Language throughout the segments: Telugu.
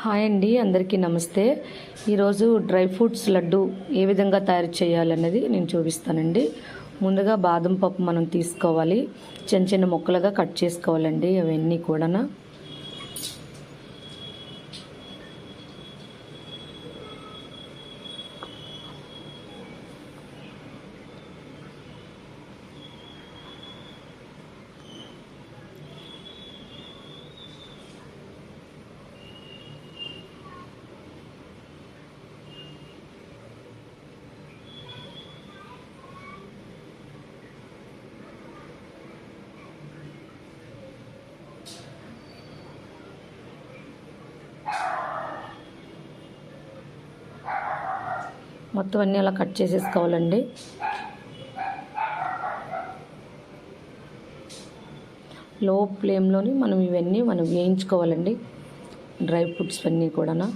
హాయ్ అండి, అందరికీ నమస్తే. ఈరోజు డ్రై ఫ్రూట్స్ లడ్డు ఏ విధంగా తయారు చేయాలన్నది నేను చూపిస్తానండి. ముందుగా బాదం పప్పు మనం తీసుకోవాలి, చిన్న చిన్న ముక్కలుగా కట్ చేసుకోవాలండి. అవన్నీ కూడా మొత్తం అన్నీ అలా కట్ చేసేసుకోవాలండి. లో ఫ్లేమ్లోని మనం ఇవన్నీ వేయించుకోవాలండి, డ్రై ఫ్రూట్స్ అన్నీ కూడా.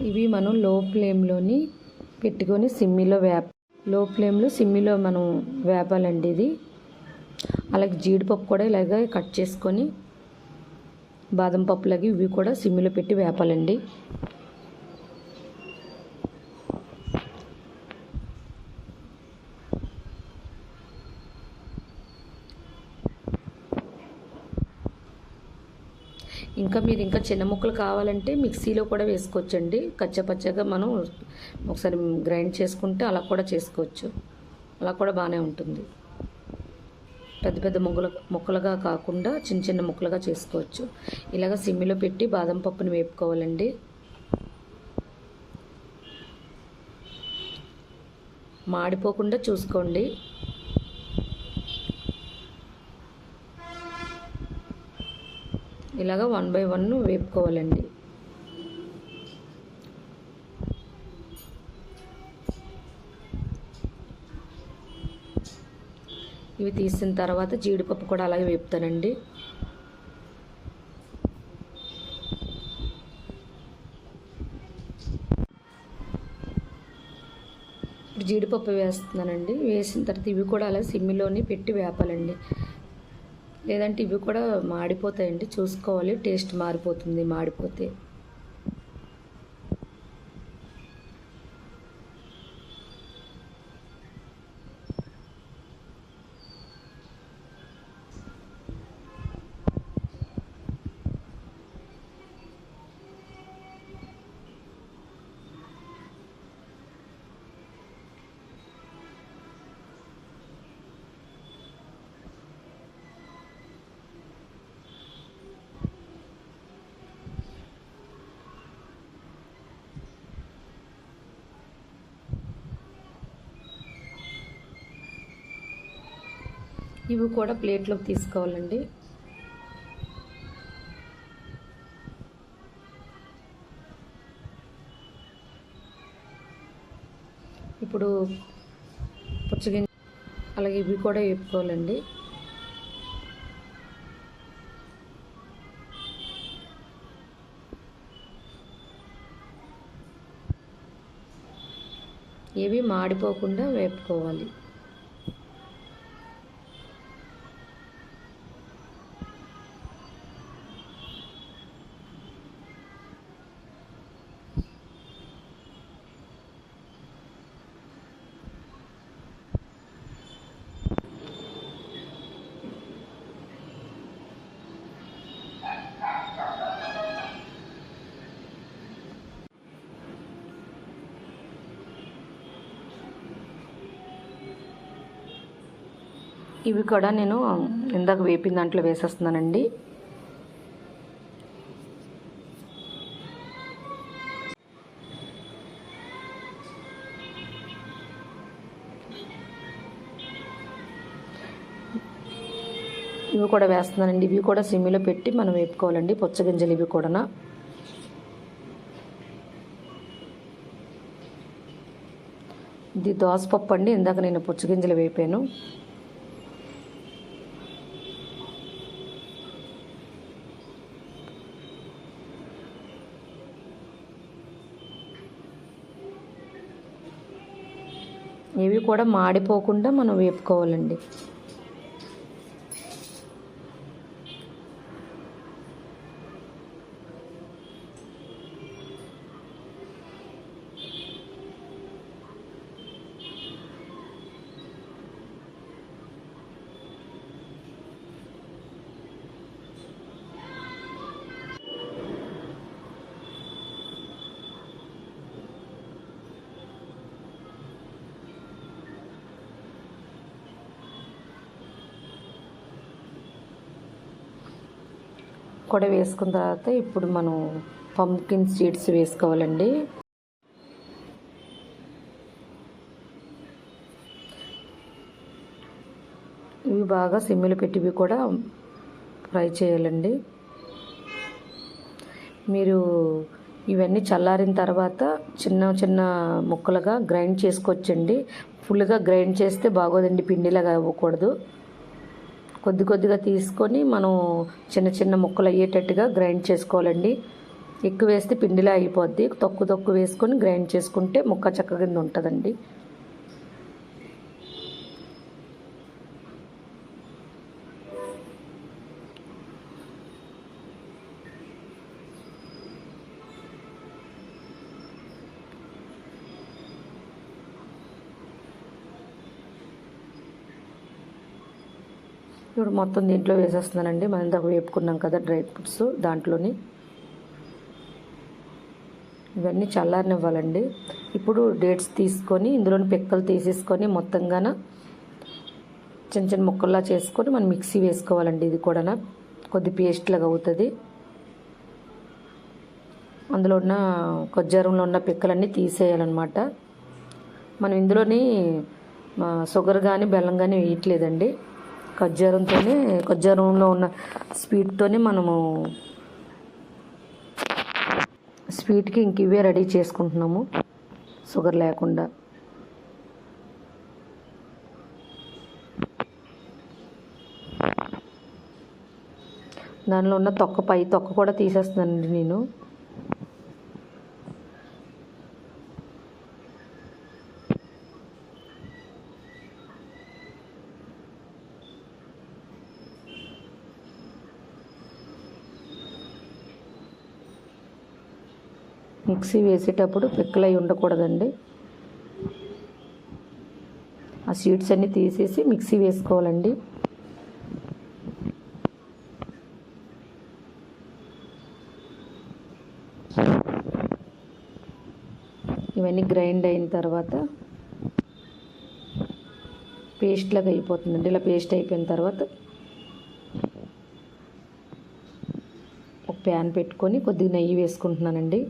ఇవి మనం లో ఫ్లేమ్లోని పెట్టుకొని సిమ్మిలో మనం వేపాలండి. ఇది అలాగే జీడిపప్పు కూడా ఇలాగే కట్ చేసుకొని బాదం పప్పులాగా ఇవి కూడా సిమ్మిలో పెట్టి వేపాలండి. మీరు ఇంకా చిన్న ముక్కలు కావాలంటే మిక్సీలో కూడా వేసుకోవచ్చండి. కచ్చపచ్చగా మనం ఒకసారి గ్రైండ్ చేసుకుంటే అలా కూడా చేసుకోవచ్చు. అలా కూడా బాగానే ఉంటుంది. పెద్ద పెద్ద ముక్కలుగా కాకుండా చిన్న చిన్న ముక్కలుగా చేసుకోవచ్చు. ఇలాగ సిమ్మిలో పెట్టి బాదం పప్పుని వేపుకోవాలండి. మాడిపోకుండా చూసుకోండి. ఇలాగ 1 బై 1 వేపుకోవాలండి. ఇవి తీసిన తర్వాత జీడిపప్పు కూడా అలాగే వేపుతానండి. ఇప్పుడు జీడిపప్పు వేస్తున్నానండి. వేసిన తర్వాత ఇవి కూడా అలా సిమ్మిలోని పెట్టి వేపాలండి. లేదంటే ఇవి కూడా మాడిపోతాయండి, చూసుకోవాలి. టేస్ట్ మారిపోతుంది మాడిపోతే. ఇవి కూడా ప్లేట్లోకి తీసుకోవాలండి. ఇప్పుడు పుచ్చగింజ అలాగే ఇవి కూడా వేపుకోవాలండి. ఇవి మాడిపోకుండా వేపుకోవాలి. ఇవి కూడా నేను ఇందాక వేపిన దాంట్లో వేసేస్తున్నానండి. ఇవి కూడా వేస్తున్నానండి. ఇవి కూడా సిమ్మిలో పెట్టి మనం వేపుకోవాలండి. పుచ్చగింజలు ఇవి కూడా. ఇది దోసపప్పు అండి. ఇందాక నేను పుచ్చగింజలు వేపాను. ఇవి కూడా మాడిపోకుండా మనం వేపుకోవాలండి. కూడా వేసుకున్న తర్వాత ఇప్పుడు మనం పంకిన్ సీడ్స్ వేసుకోవాలండి. ఇవి బాగా సిమ్మిలో పెట్టివి కూడా ఫ్రై చేయాలండి. మీరు ఇవన్నీ చల్లారిన తర్వాత చిన్న చిన్న ముక్కలుగా గ్రైండ్ చేసుకోవచ్చండి. ఫుల్గా గ్రైండ్ చేస్తే బాగోదండి, పిండిలాగా అవ్వకూడదు. కొద్ది కొద్దిగా తీసుకొని మనం చిన్న చిన్న ముక్కలు అయ్యేటట్టుగా గ్రైండ్ చేసుకోవాలండి. ఎక్కువ వేస్తే పిండిలా అయిపోద్ది. తక్కువ వేసుకొని గ్రైండ్ చేసుకుంటే ముక్క చెక్క కింద ఉంటుందండి. ఇప్పుడు మొత్తం దీంట్లో వేసేస్తున్నానండి. మనం ఇందాక వేపుకున్నాం కదా డ్రై ఫ్రూట్స్, దాంట్లోని ఇవన్నీ చల్లారనివ్వాలండి. ఇప్పుడు డేట్స్ తీసుకొని ఇందులోని పిక్కలు తీసేసుకొని మొత్తంగాన చిన్న చిన్న ముక్కల్లా చేసుకొని మనం మిక్సీ వేసుకోవాలండి. ఇది కూడా కొద్ది పేస్ట్ లాగా అవుతుంది. అందులో ఉన్న ఖర్జూరంలో ఉన్న పిక్కలన్నీ తీసేయాలన్నమాట. మనం ఇందులోని షుగర్ కానీ బెల్లం కానీ వేయట్లేదండి. ఖర్జూరంలో ఉన్న స్వీట్తోనే మనము స్వీట్కి ఇంక ఇవే రెడీ చేసుకుంటున్నాము, షుగర్ లేకుండా. దానిలో ఉన్న తొక్క కూడా తీసేస్తున్నానండి నేను. మిక్సీ వేసేటప్పుడు పిక్కలు అవి ఉండకూడదండి. ఆ సీడ్స్ అన్నీ తీసేసి మిక్సీ వేసుకోవాలండి. ఇవన్నీ గ్రైండ్ అయిన తర్వాత పేస్ట్ లాగా అయిపోతుందండి. ఇలా పేస్ట్ అయిపోయిన తర్వాత ఒక ప్యాన్ పెట్టుకొని కొద్దిగా నెయ్యి వేసుకుంటున్నానండి.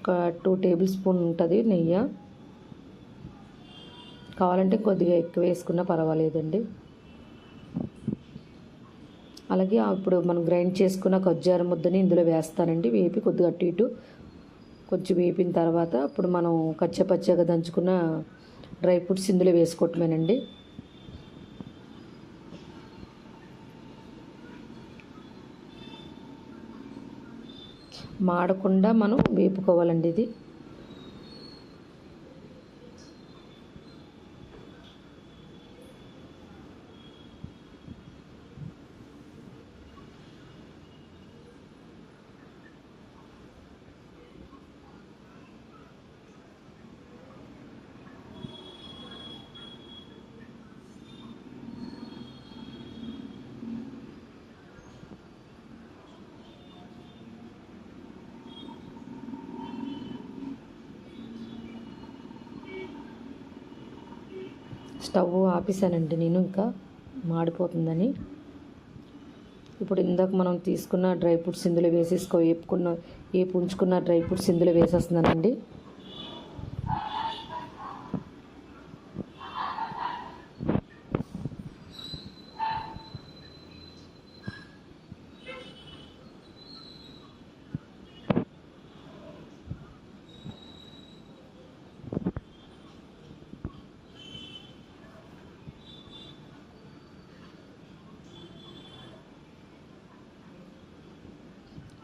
ఒక 2 టేబుల్ స్పూన్ ఉంటుంది నెయ్యి. కావాలంటే కొద్దిగా ఎక్కువ వేసుకున్నా పర్వాలేదండి. అలాగే ఇప్పుడు మనం గ్రైండ్ చేసుకున్న ఖర్జూర ముద్దని ఇందులో వేస్తానండి. వేపి కొద్దిగా అటు ఇటు కొంచెం వేపిన తర్వాత ఇప్పుడు మనం కచ్చపచ్చగా దంచుకున్న డ్రై ఫ్రూట్స్ ఇందులో వేసుకోవటమేనండి. మాడకుండా మనం వేపుకోవాలండి ఇది. స్టవ్ ఆపేసానండి నేను, ఇంకా మాడిపోతుందని. ఇప్పుడు ఇందాక మనం తీసుకున్న డ్రై ఫ్రూట్స్ ఇందులో ఉంచుకున్న డ్రై ఫ్రూట్స్ ఇందులో వేసేస్తున్నానండి.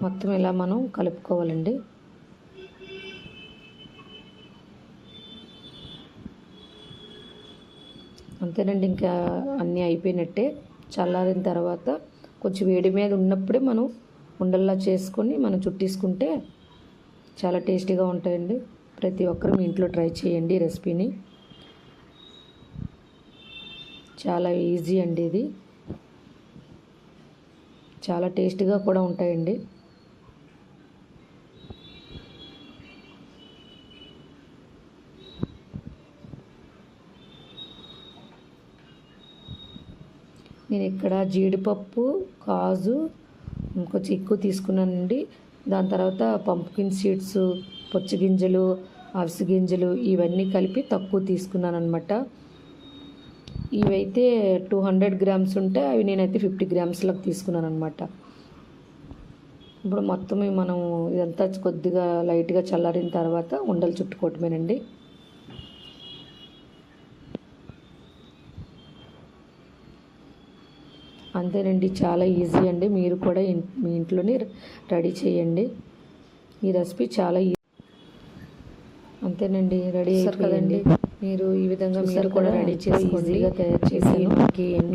మొత్తం ఇలా మనం కలుపుకోవాలండి. అంతేనండి, ఇంకా అన్నీ అయిపోయినట్టే. చల్లారిన తర్వాత కొంచెం వేడి మీద ఉన్నప్పుడే మనం ఉండల్లా చేసుకొని మనం చుట్టేసుకుంటే చాలా టేస్టీగా ఉంటాయండి. ప్రతి ఒక్కరు మీ ఇంట్లో ట్రై చేయండి ఈ రెసిపీని. చాలా ఈజీ అండి ఇది, చాలా టేస్టీగా కూడా ఉంటాయండి. నేను ఇక్కడ జీడిపప్పు, కాజు కొంచెం ఎక్కువ తీసుకున్నానండి. దాని తర్వాత పంప్కిన్ సీడ్స్, పుచ్చగింజలు, అవిసె గింజలు ఇవన్నీ కలిపి తక్కువ తీసుకున్నాను అనమాట. ఇవైతే 200 గ్రామ్స్ ఉంటే అవి నేనైతే 50 గ్రామ్స్లకు తీసుకున్నాను అనమాట. ఇప్పుడు మొత్తం మనం ఇదంతా కొద్దిగా లైట్గా చల్లారిన తర్వాత ఉండలు చుట్టుకోవటమేనండి. అంతేనండి, చాలా ఈజీ అండి. మీరు కూడా మీ ఇంట్లోనే రెడీ చేయండి. ఈ రెసిపీ చాలా అంతేనండి, రెడీ అయిపోయింది. మీరు ఈ విధంగా మీరు కూడా రెడీ చేసి ఈజీగా తయారు చేసి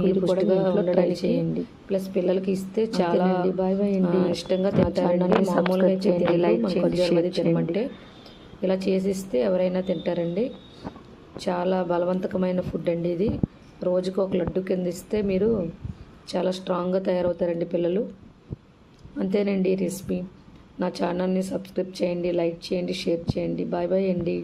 మీరు కూడా ఇంట్లో ట్రై చేయండి. ప్లస్ పిల్లలకి ఇస్తే చాలా బాయ్ అండి ఇష్టంగా తింటారండి. మామూలుగా అయితే లైక్ చేయండి, తినమంటే ఇలా చేసిస్తే ఎవరైనా తింటారండి. చాలా బలవంతకమైన ఫుడ్ అండి ఇది. రోజుకు ఒక లడ్డు కింద ఇస్తే మీరు చాలా స్ట్రాంగ్గా తయారవుతారండి పిల్లలు. అంతేనండి ఈ రెసిపీ. నా ఛానల్ని సబ్స్క్రైబ్ చేయండి, లైక్ చేయండి, షేర్ చేయండి. బాయ్ అండి.